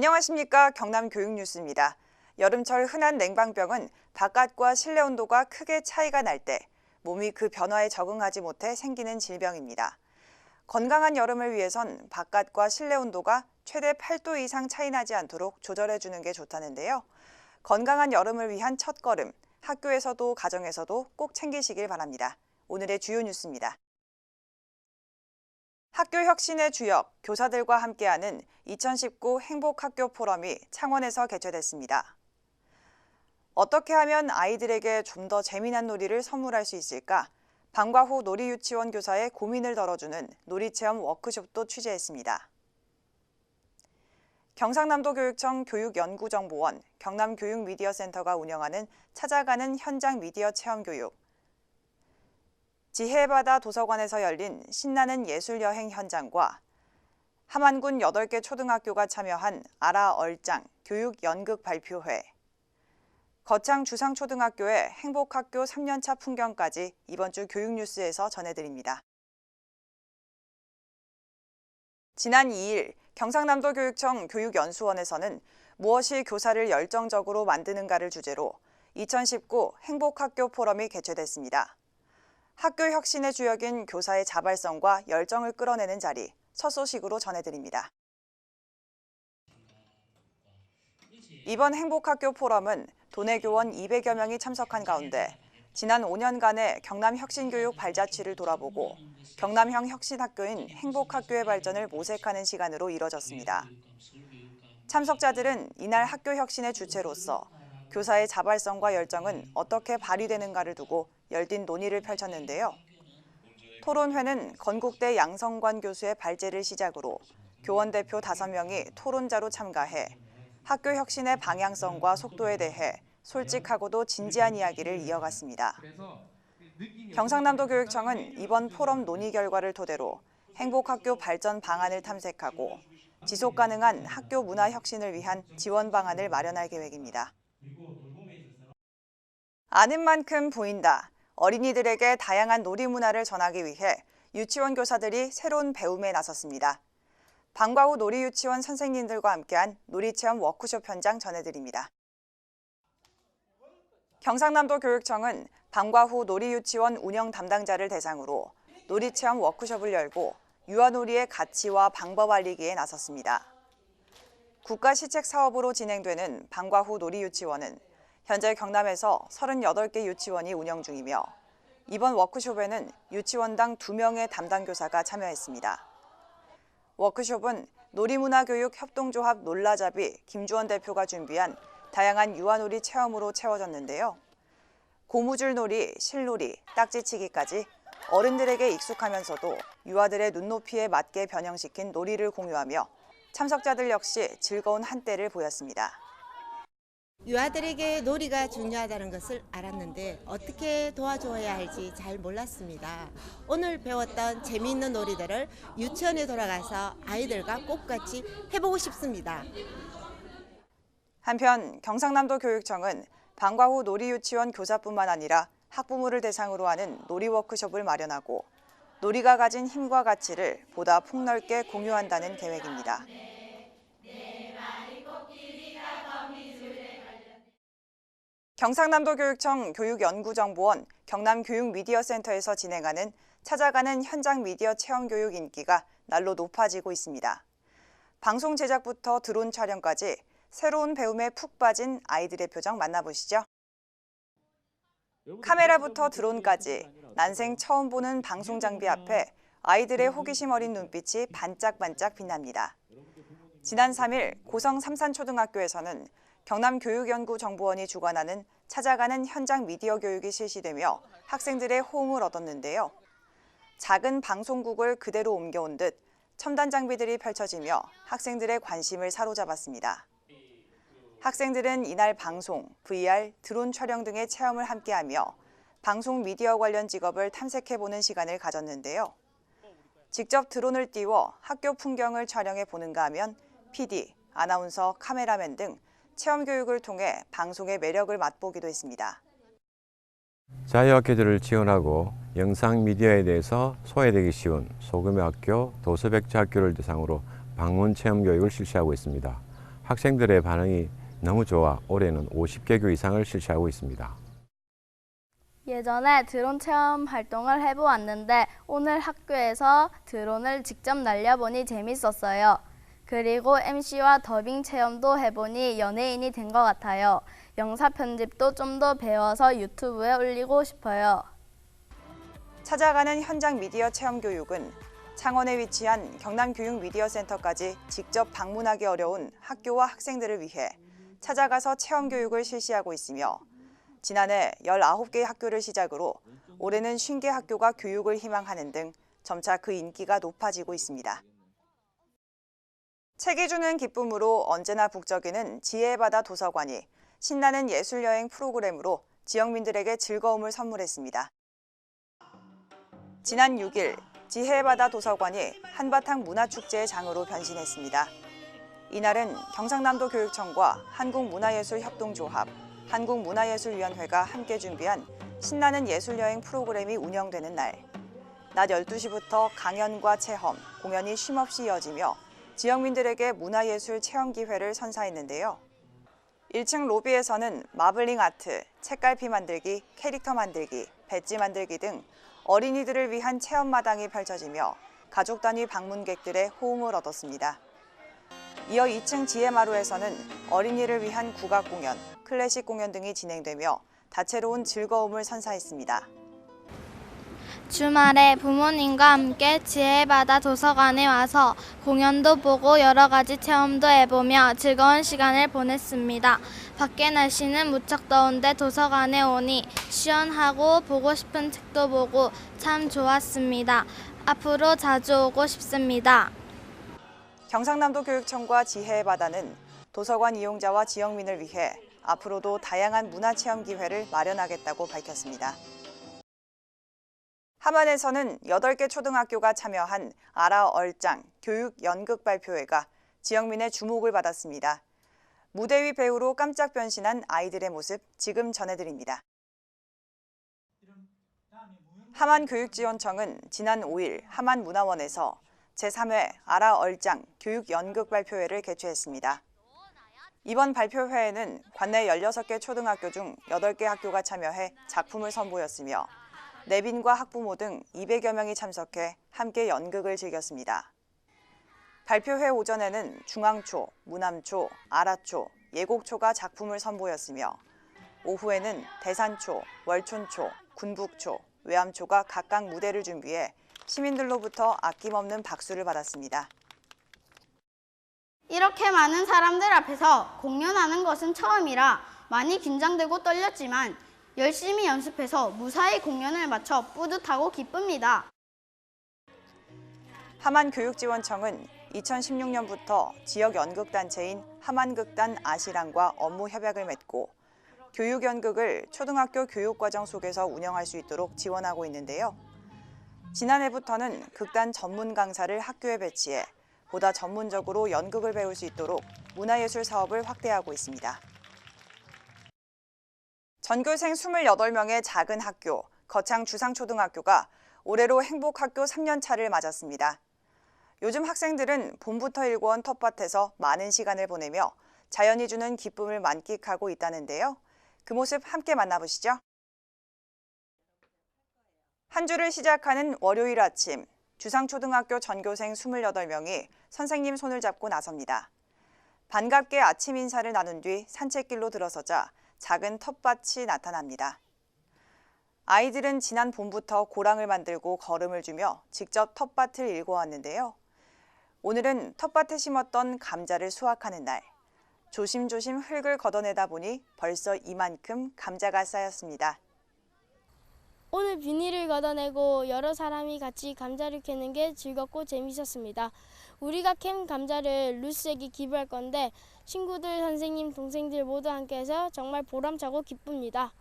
안녕하십니까. 경남교육뉴스입니다. 여름철 흔한 냉방병은 바깥과 실내 온도가 크게 차이가 날 때 몸이 그 변화에 적응하지 못해 생기는 질병입니다. 건강한 여름을 위해선 바깥과 실내 온도가 최대 8도 이상 차이 나지 않도록 조절해주는 게 좋다는데요. 건강한 여름을 위한 첫걸음, 학교에서도 가정에서도 꼭 챙기시길 바랍니다. 오늘의 주요 뉴스입니다. 학교 혁신의 주역, 교사들과 함께하는 2019 행복학교 포럼이 창원에서 개최됐습니다. 어떻게 하면 아이들에게 좀 더 재미난 놀이를 선물할 수 있을까? 방과후 놀이유치원 교사의 고민을 덜어주는 놀이체험 워크숍도 취재했습니다. 경상남도 교육청 교육연구정보원, 경남교육미디어센터가 운영하는 찾아가는 현장 미디어 체험교육, 지혜바다 도서관에서 열린 신나는 예술여행 현장과 함안군 8개 초등학교가 참여한 아라 얼짱 교육연극 발표회, 거창 주상초등학교의 행복학교 3년차 풍경까지 이번 주 교육뉴스에서 전해드립니다. 지난 2일 경상남도 교육청 교육연수원에서는 무엇이 교사를 열정적으로 만드는가를 주제로 2019 행복학교 포럼이 개최됐습니다. 학교 혁신의 주역인 교사의 자발성과 열정을 끌어내는 자리, 첫 소식으로 전해드립니다. 이번 행복학교 포럼은 도내 교원 200여 명이 참석한 가운데 지난 5년간의 경남 혁신교육 발자취를 돌아보고 경남형 혁신학교인 행복학교의 발전을 모색하는 시간으로 이뤄졌습니다. 참석자들은 이날 학교 혁신의 주체로서 교사의 자발성과 열정은 어떻게 발휘되는가를 두고 열띤 논의를 펼쳤는데요. 토론회는 건국대 양성관 교수의 발제를 시작으로 교원 대표 5명이 토론자로 참가해 학교 혁신의 방향성과 속도에 대해 솔직하고도 진지한 이야기를 이어갔습니다. 경상남도 교육청은 이번 포럼 논의 결과를 토대로 행복학교 발전 방안을 탐색하고 지속 가능한 학교 문화 혁신을 위한 지원 방안을 마련할 계획입니다. 아는 만큼 보인다. 어린이들에게 다양한 놀이 문화를 전하기 위해 유치원 교사들이 새로운 배움에 나섰습니다. 방과후 놀이유치원 선생님들과 함께한 놀이체험 워크숍 현장 전해드립니다. 경상남도 교육청은 방과후 놀이유치원 운영 담당자를 대상으로 놀이체험 워크숍을 열고 유아놀이의 가치와 방법 알리기에 나섰습니다. 국가시책 사업으로 진행되는 방과후 놀이유치원은 현재 경남에서 38개 유치원이 운영 중이며 이번 워크숍에는 유치원당 2명의 담당 교사가 참여했습니다. 워크숍은 놀이문화교육 협동조합 놀라잡이 김주원 대표가 준비한 다양한 유아놀이 체험으로 채워졌는데요. 고무줄놀이, 실놀이, 딱지치기까지 어른들에게 익숙하면서도 유아들의 눈높이에 맞게 변형시킨 놀이를 공유하며 참석자들 역시 즐거운 한때를 보였습니다. 유아들에게 놀이가 중요하다는 것을 알았는데 어떻게 도와줘야 할지 잘 몰랐습니다. 오늘 배웠던 재미있는 놀이들을 유치원에 돌아가서 아이들과 꼭 같이 해보고 싶습니다. 한편 경상남도 교육청은 방과후 놀이유치원 교사뿐만 아니라 학부모를 대상으로 하는 놀이 워크숍을 마련하고 놀이가 가진 힘과 가치를 보다 폭넓게 공유한다는 계획입니다. 경상남도 교육청 교육연구정보원 경남교육미디어센터에서 진행하는 찾아가는 현장 미디어 체험교육 인기가 날로 높아지고 있습니다. 방송 제작부터 드론 촬영까지 새로운 배움에 푹 빠진 아이들의 표정 만나보시죠. 카메라부터 드론까지 난생 처음 보는 방송 장비 앞에 아이들의 호기심 어린 눈빛이 반짝반짝 빛납니다. 지난 3일 고성 삼산초등학교에서는 경남교육연구정보원이 주관하는 찾아가는 현장 미디어 교육이 실시되며 학생들의 호응을 얻었는데요. 작은 방송국을 그대로 옮겨온 듯 첨단 장비들이 펼쳐지며 학생들의 관심을 사로잡았습니다. 학생들은 이날 방송, VR, 드론 촬영 등의 체험을 함께하며 방송 미디어 관련 직업을 탐색해보는 시간을 가졌는데요. 직접 드론을 띄워 학교 풍경을 촬영해 보는가 하면 PD, 아나운서, 카메라맨 등 체험 교육을 통해 방송의 매력을 맛보기도 했습니다. 자유학교들을 지원하고 영상 미디어에 대해서 소외되기 쉬운 소규모 학교, 도서백제 학교를 대상으로 방문 체험 교육을 실시하고 있습니다. 학생들의 반응이 너무 좋아 올해는 50개 교 이상을 실시하고 있습니다. 예전에 드론 체험 활동을 해보았는데 오늘 학교에서 드론을 직접 날려보니 재밌었어요. 그리고 MC와 더빙 체험도 해보니 연예인이 된 것 같아요. 영상 편집도 좀 더 배워서 유튜브에 올리고 싶어요. 찾아가는 현장 미디어 체험 교육은 창원에 위치한 경남교육미디어센터까지 직접 방문하기 어려운 학교와 학생들을 위해 찾아가서 체험 교육을 실시하고 있으며 지난해 19개 학교를 시작으로 올해는 50개 학교가 교육을 희망하는 등 점차 그 인기가 높아지고 있습니다. 책이 주는 기쁨으로 언제나 북적이는 지혜의 바다 도서관이 신나는 예술여행 프로그램으로 지역민들에게 즐거움을 선물했습니다. 지난 6일 지혜의 바다 도서관이 한바탕 문화축제의 장으로 변신했습니다. 이날은 경상남도 교육청과 한국문화예술협동조합, 한국문화예술위원회가 함께 준비한 신나는 예술여행 프로그램이 운영되는 날. 낮 12시부터 강연과 체험, 공연이 쉼없이 이어지며 지역민들에게 문화예술 체험 기회를 선사했는데요. 1층 로비에서는 마블링 아트, 책갈피 만들기, 캐릭터 만들기, 배지 만들기 등 어린이들을 위한 체험마당이 펼쳐지며 가족 단위 방문객들의 호응을 얻었습니다. 이어 2층 지혜마루에서는 어린이를 위한 국악 공연, 클래식 공연 등이 진행되며 다채로운 즐거움을 선사했습니다. 주말에 부모님과 함께 지혜의 바다 도서관에 와서 공연도 보고 여러 가지 체험도 해보며 즐거운 시간을 보냈습니다. 밖에 날씨는 무척 더운데 도서관에 오니 시원하고 보고 싶은 책도 보고 참 좋았습니다. 앞으로 자주 오고 싶습니다. 경상남도 교육청과 지혜의 바다는 도서관 이용자와 지역민을 위해 앞으로도 다양한 문화체험 기회를 마련하겠다고 밝혔습니다. 함안에서는 8개 초등학교가 참여한 아라 얼짱 교육 연극 발표회가 지역민의 주목을 받았습니다. 무대 위 배우로 깜짝 변신한 아이들의 모습 지금 전해드립니다. 함안교육지원청은 지난 5일 함안문화원에서 제3회 아라 얼짱 교육 연극 발표회를 개최했습니다. 이번 발표회에는 관내 16개 초등학교 중 8개 학교가 참여해 작품을 선보였으며 내빈과 학부모 등 200여 명이 참석해 함께 연극을 즐겼습니다. 발표회 오전에는 중앙초, 무남초, 아라초, 예곡초가 작품을 선보였으며 오후에는 대산초, 월촌초, 군북초, 외암초가 각각 무대를 준비해 시민들로부터 아낌없는 박수를 받았습니다. 이렇게 많은 사람들 앞에서 공연하는 것은 처음이라 많이 긴장되고 떨렸지만 열심히 연습해서 무사히 공연을 마쳐 뿌듯하고 기쁩니다. 함안교육지원청은 2016년부터 지역 연극단체인 함안극단 아시랑과 업무 협약을 맺고 교육연극을 초등학교 교육과정 속에서 운영할 수 있도록 지원하고 있는데요. 지난해부터는 극단 전문 강사를 학교에 배치해 보다 전문적으로 연극을 배울 수 있도록 문화예술 사업을 확대하고 있습니다. 전교생 28명의 작은 학교, 거창 주상초등학교가 올해로 행복학교 3년차를 맞았습니다. 요즘 학생들은 봄부터 일궈온 텃밭에서 많은 시간을 보내며 자연이 주는 기쁨을 만끽하고 있다는데요. 그 모습 함께 만나보시죠. 한 주를 시작하는 월요일 아침, 주상초등학교 전교생 28명이 선생님 손을 잡고 나섭니다. 반갑게 아침 인사를 나눈 뒤 산책길로 들어서자 작은 텃밭이 나타납니다. 아이들은 지난 봄부터 고랑을 만들고 거름을 주며 직접 텃밭을 일궈왔는데요. 오늘은 텃밭에 심었던 감자를 수확하는 날. 조심조심 흙을 걷어내다 보니 벌써 이만큼 감자가 쌓였습니다. 오늘 비닐을 걷어내고 여러 사람이 같이 감자를 캐는 게 즐겁고 재밌었습니다. 우리가 캔 감자를 루스에게 기부할 건데 친구들, 선생님, 동생들 모두 함께해서 정말 보람차고 기쁩니다.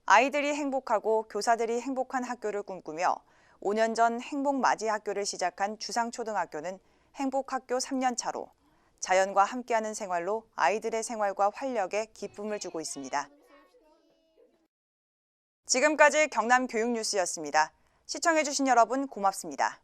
아이들이 행복하고 교사들이 행복한 학교를 꿈꾸며 5년 전 행복맞이 학교를 시작한 주상초등학교는 행복학교 3년차로 자연과 함께하는 생활로 아이들의 생활과 활력에 기쁨을 주고 있습니다. 지금까지 경남교육뉴스였습니다. 시청해주신 여러분 고맙습니다.